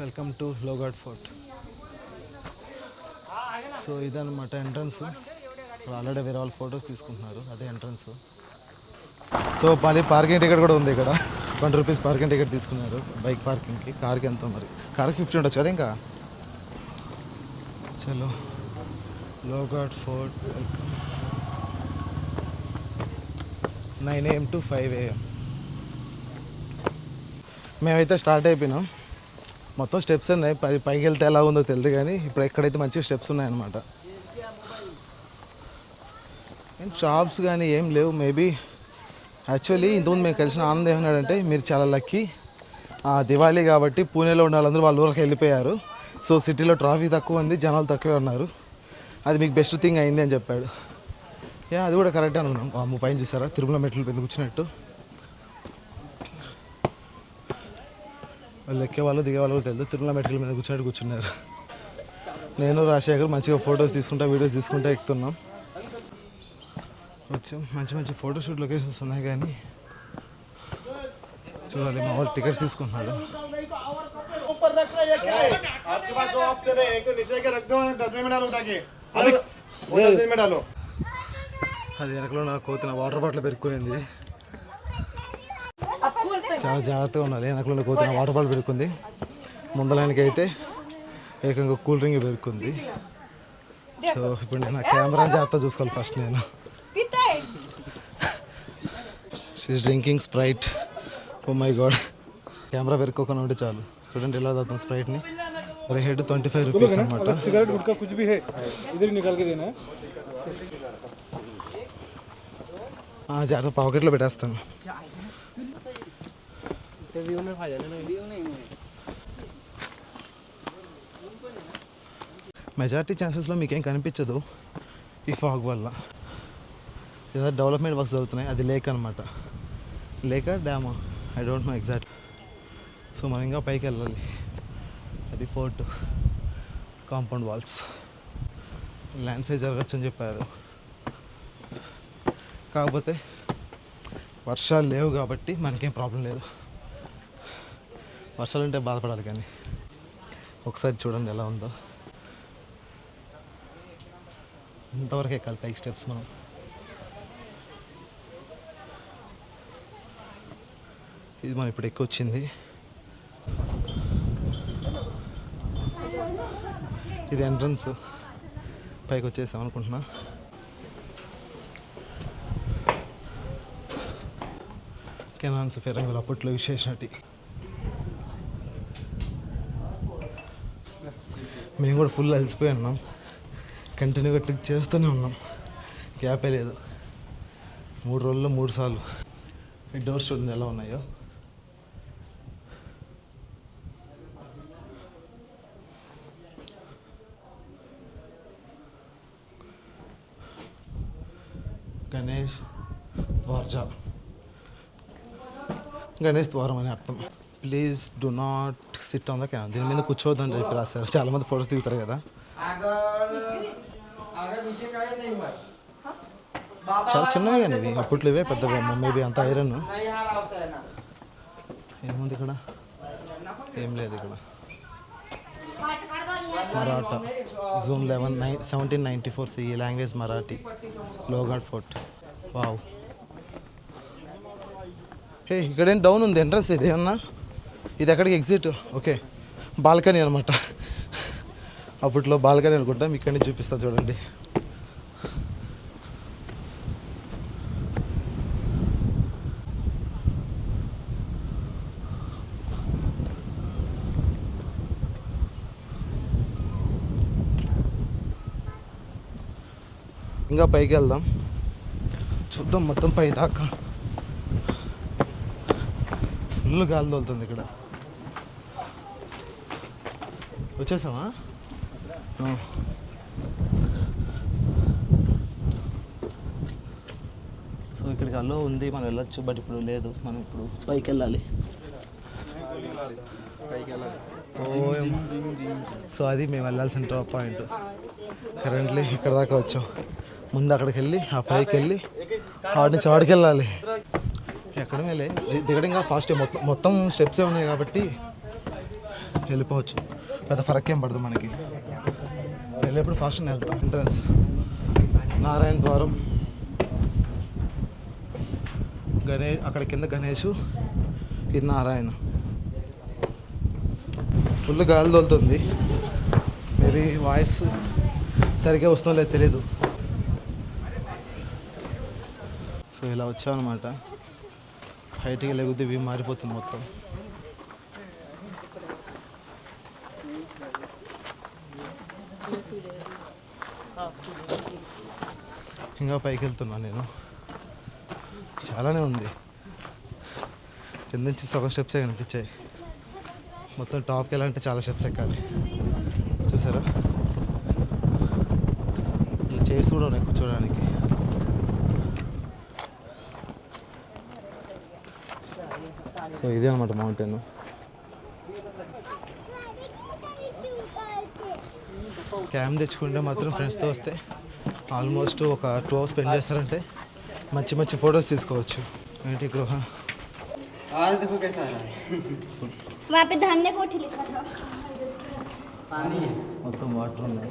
Welcome to Lohagad fort. So ఇదన్నమాట entrance. Already వేరే వాళ్ళు ఫొటోస్ తీసుకుంటున్నారు, అదే ఎంట్రన్స్. సో మళ్ళీ పార్కింగ్ టికెట్ కూడా ఉంది ఇక్కడ. 20 రూపీస్ పార్కింగ్ టికెట్ తీసుకున్నారు బైక్ పార్కింగ్కి. కార్కి ఎంతో మరి, కార్కి 50 ఉండొచ్చు కదా. ఇంకా చలో Lohagad fort. Welcome. 9 AM to 5 AM. మేమైతే స్టార్ట్ అయిపోయినాం. మొత్తం స్టెప్స్ ఉన్నాయి, పైకి వెళ్తే ఎలా ఉందో తెలియదు, కానీ ఇప్పుడు ఎక్కడైతే మంచిగా స్టెప్స్ ఉన్నాయన్నమాట. ఏం షాప్స్ కానీ ఏం లేవు. మేబీ యాక్చువల్లీ ఇంతకుముందు మేము కలిసిన ఆనందం ఏమన్నాడంటే, మీరు చాలా లక్కీ, దివాళీ కాబట్టి పూణేలో ఉన్న వాళ్ళందరూ వాళ్ళ ఊరికి వెళ్ళిపోయారు, సో సిటీలో ట్రాఫిక్ తక్కువ ఉంది, జనాలు తక్కువే ఉన్నారు, అది మీకు బెస్ట్ థింగ్ అయింది అని చెప్పాడు. అది కూడా కరెక్ట్ అనుకున్నాం. అమ్మ పైన చూసారా తిరుమల మెట్లు పెద్ద కూర్చున్నట్టు. వాళ్ళు ఎక్కే వాళ్ళు దిగే వాళ్ళు తెలియదు, తిరుమల మెట్ల మీద కూర్చున్నారు. నేను రాజశేఖర్ మంచిగా ఫొటోస్ తీసుకుంటా, వీడియోస్ తీసుకుంటా ఎక్కుతున్నాం. వచ్చాం, మంచి మంచి ఫోటోషూట్ లొకేషన్స్ ఉన్నాయి, కానీ చూడాలి. మా వాళ్ళు టికెట్స్ తీసుకుంటున్నాడు. అది వెనకలో నాకు కోతున్న వాటర్ బాటిల్ పెరుక్కునింది, చాలా జాగ్రత్తగా ఉండాలి. వెనకలో కోతున్న వాటర్ బాటిల్ పెరుక్కుంది. ముందలానికి అయితే ఏకంగా కూల్ డ్రింక్ పెరుక్కుంది. సో ఇప్పుడు నేను నా కెమెరాని జాగ్రత్తగా చూసుకోవాలి ఫస్ట్. నేను she's drinking Sprite. Oh my god, camera పెరుక్కోకుండా ఉంటే చాలు. చూడండి ఎలా తాగుతాం స్ప్రైట్ని. మరి హెడ్ 25 రూపీస్ అనమాట. జాగ్రత్త పాకెట్లో పెట్టేస్తాను. మెజారిటీ ఛాన్సెస్లో మీకేం కనిపించదు ఈ ఫాగ్ వల్ల. ఏదో డెవలప్మెంట్ వర్క్స్ జరుగుతున్నాయి. అది లేక్ అనమాట. లేక డ్యామా, I don't know exact. So మనం ఇంకా పైకి వెళ్ళాలి. అది fort compound walls. Landslide జరగచ్చు అని చెప్పారు, కాకపోతే వర్షాలు లేవు కాబట్టి మనకేం ప్రాబ్లం లేదు. వర్షాలు ఉంటే బాధపడాలి, కానీ ఒకసారి చూడండి ఎలా ఉందో. ఇంతవరకు ఎక్కాలి పైకి స్టెప్స్ మనం. ఇది మనం ఇప్పుడు ఎక్కువ వచ్చింది. ఇది ఎంట్రన్స్. పైకి వచ్చేసాం అనుకుంటున్నా. కెనాన్స్ ఫిరంగులు అప్పట్లో విశేషటి. మేము కూడా ఫుల్ అలసిపోయి ఉన్నాం, కంటిన్యూగా ట్రిక్ చేస్తూనే ఉన్నాం, గ్యాపే లేదు. 3 రోజుల్లో 3 సార్లు. ఈ డోర్స్ చూడండి ఎలా ఉన్నాయో. గణేష్ ద్వార్జా, గణేష్ ద్వారం అని అర్థం. Please do not SIT on the canal. దీని మీద కూర్చోవద్దని చెప్పి రాశారు. చాలామంది ఫోటోస్ దిగుతారు కదా. చాలా చిన్నవి కానీ ఇవి, అప్పట్లో ఇవే పెద్దవి. మేబీ అంత ఐరన్. ఏముంది ఇక్కడ? ఏం లేదు ఇక్కడ. Maratha June 11, 1794 CE. Language Marathi. Lohagad fort. Wow. ఇక్కడేం డౌన్ ఉంది ఎంట్రన్స్. ఇది ఏమన్నా ఇది ఎక్కడికి ఎగ్జిట్? ఓకే, బాల్కనీ అనమాట. అప్పట్లో బాల్కనీ అనుకుంటా. ఇక్కడి నుంచి చూపిస్తా చూడండి. ఇంకా పైకి వెళ్దాం, చూద్దాం మొత్తం పై దాకా. ఫుల్ గాలి తోలుతుంది ఇక్కడ. వచ్చేసామా? సో ఇక్కడికి అల్లో ఉంది, మనం వెళ్ళొచ్చు, బట్ ఇప్పుడు లేదు. మనం ఇప్పుడు పైకి వెళ్ళాలి. సో అది మేము వెళ్ళాల్సిన టాప్ పాయింట్. కరెంట్లీ ఇక్కడ దాకా వచ్చాం. ముందు అక్కడికి వెళ్ళి ఆ పైకి వెళ్ళి ఆడి నుంచి ఆడికి వెళ్ళాలి. ఎక్కడ మేలే దిగడం ఇంకా ఫాస్ట్. మొత్తం స్టెప్సే ఉన్నాయి కాబట్టి వెళ్ళిపోవచ్చు, పెద్ద ఫరక్ ఏం పడదు మనకి. వెళ్ళేప్పుడు ఫాస్ట్గా వెళ్తాం. ఎంట్రన్స్ నారాయణ ద్వారం, అక్కడ కింద గణేష్, ఇది నారాయణ. ఫుల్ గాలి తోలుతుంది, మేబీ వాయిస్ సరిగ్గా వస్తుందో లేదో తెలీదు. సో ఇలా వచ్చామన్నమాట. హైట్కి లేకపోతే వ్యూ మారిపోతుంది మొత్తం. ఇంకా పైకి వెళ్తున్నాను నేను. చాలానే ఉంది, కింద నుంచి సగం స్టెప్సే కనిపించాయి. మొత్తం టాప్కి వెళ్ళాలంటే చాలా స్టెప్స్ ఎక్కాలి. చూసారా, చైర్స్ కూడా ఉన్నాయి కూర్చోడానికి. సో ఇదే అనమాట మౌంటైన్. క్యామ్ తెచ్చుకుంటే మాత్రం ఫ్రెండ్స్తో వస్తే ఆల్మోస్ట్ ఒక 2 hours స్పెండ్ చేస్తారంటే మంచి మంచి ఫొటోస్ తీసుకోవచ్చు. ఏంటి గృహ మొత్తం వాటర్ ఉన్నాయి.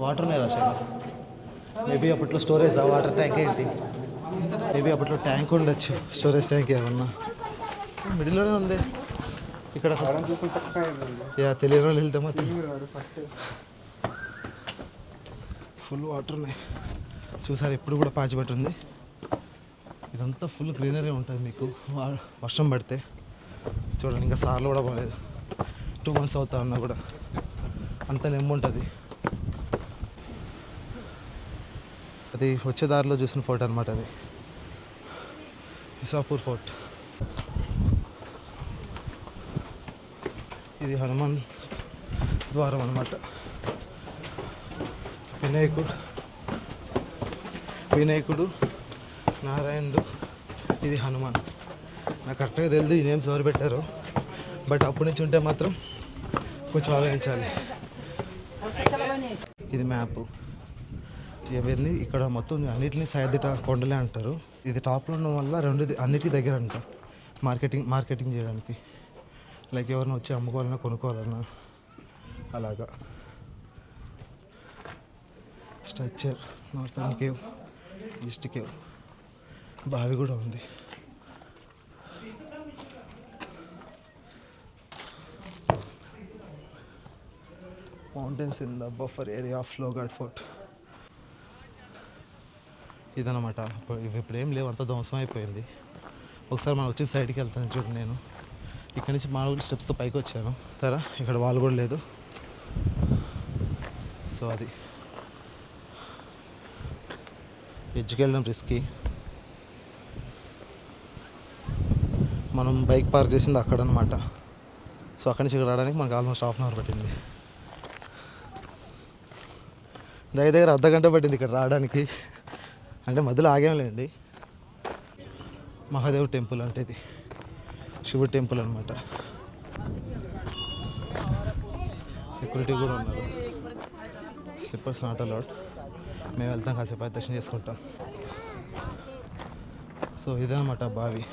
వాటర్ ఉన్నాయి రాశా. మేబీ అప్పట్లో స్టోరేజ్, ఆ వాటర్ ట్యాంక్ ఏంటి, మేబీ అప్పట్లో ట్యాంక్ ఉండొచ్చు, స్టోరేజ్ ట్యాంక్ ఏమన్నా. మిడిల్లోనే ఉంది ఇక్కడ. తెలియని వాళ్ళు వెళ్తే మాత్రం ఫుల్ వాటర్ ఉన్నాయి. చూసారు, ఇప్పుడు కూడా పాచిపెట్టి ఉంది. ఇదంతా ఫుల్ గ్రీనరీ ఉంటుంది మీకు వర్షం పడితే. చూడండి, ఇంకా సార్లు కూడా పోలేదు. 2 months అవుతా ఉన్నా కూడా అంత నెమ్ము ఉంటుంది. అది వచ్చే దారిలో చూసిన ఫోర్ట్ అనమాట, అది ఇసాపూర్ ఫోర్ట్. ఇది హనుమాన్ ద్వారం అనమాట. వినాయకుడు, నారాయణుడు, ఇది హనుమాన్. నాకు కరెక్ట్గా తెలియదు ఈ నేమ్స్ ఎవరు పెట్టారు, బట్ అప్పటి నుంచి ఉంటే మాత్రం కొంచెం ఆలోచించాలి. ఇది మ్యాప్. ఎవరిని ఇక్కడ మొత్తం అన్నిటిని సైదిట కొండలే అంటారు. ఇది టాప్లో ఉండడం వల్ల అన్నిటికీ దగ్గర అంట మార్కెటింగ్ చేయడానికి. లైక్ ఎవరైనా వచ్చి అమ్ముకోవాలన్నా కొనుక్కోవాలన్నా అలాగా. Structure, northern cave, east cave, బావి కూడా ఉంది. Mountains in the buffer area of Lohagad fort. ఇదనమాట. ఇప్పుడు ఏం లేవు, అంత ధ్వంసం అయిపోయింది. ఒకసారి మనం వచ్చి సైడ్కి వెళ్తాను చూడండి. నేను ఇక్కడ నుంచి మామూలు స్టెప్స్తో పైకి వచ్చాను సరే. ఇక్కడ వాళ్ళు కూడా లేదు. సో అది ఎడ్జ్కి వెళ్ళడం రిస్కీ. మనం బైక్ పార్క్ చేసింది అక్కడ అనమాట. సో అక్కడి నుంచి ఇక్కడ రావడానికి మనకు ఆల్మోస్ట్ 1/2 hour పట్టింది. దగ్గర అర్ధగంట పట్టింది ఇక్కడ రావడానికి. అంటే మధ్యలో ఆగేంలేండి. మహాదేవ్ టెంపుల్ అంటే ఇది శివుడు టెంపుల్ అనమాట. సెక్యూరిటీ కూడా ఉన్నారు. Slippers not allowed. మేము వెళ్తాం, కాసేపు దర్శనం చేసుకుంటాం. సో ఇదనమాట బావి.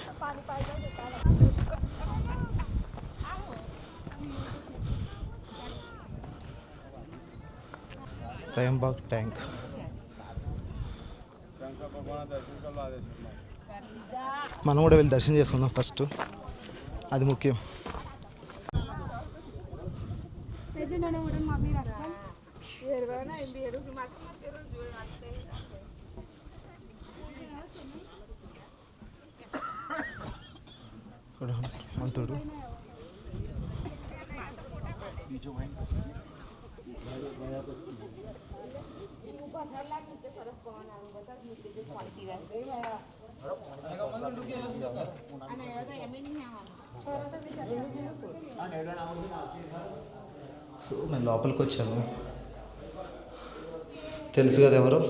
ట్రయంబాగ్ ట్యాంక్. మనం కూడా వెళ్ళి దర్శనం చేసుకుందాం ఫస్ట్, అది ముఖ్యం. మంతుడు సో నేను లోపలికి వచ్చాను. తెలుసు కదా ఎవరు,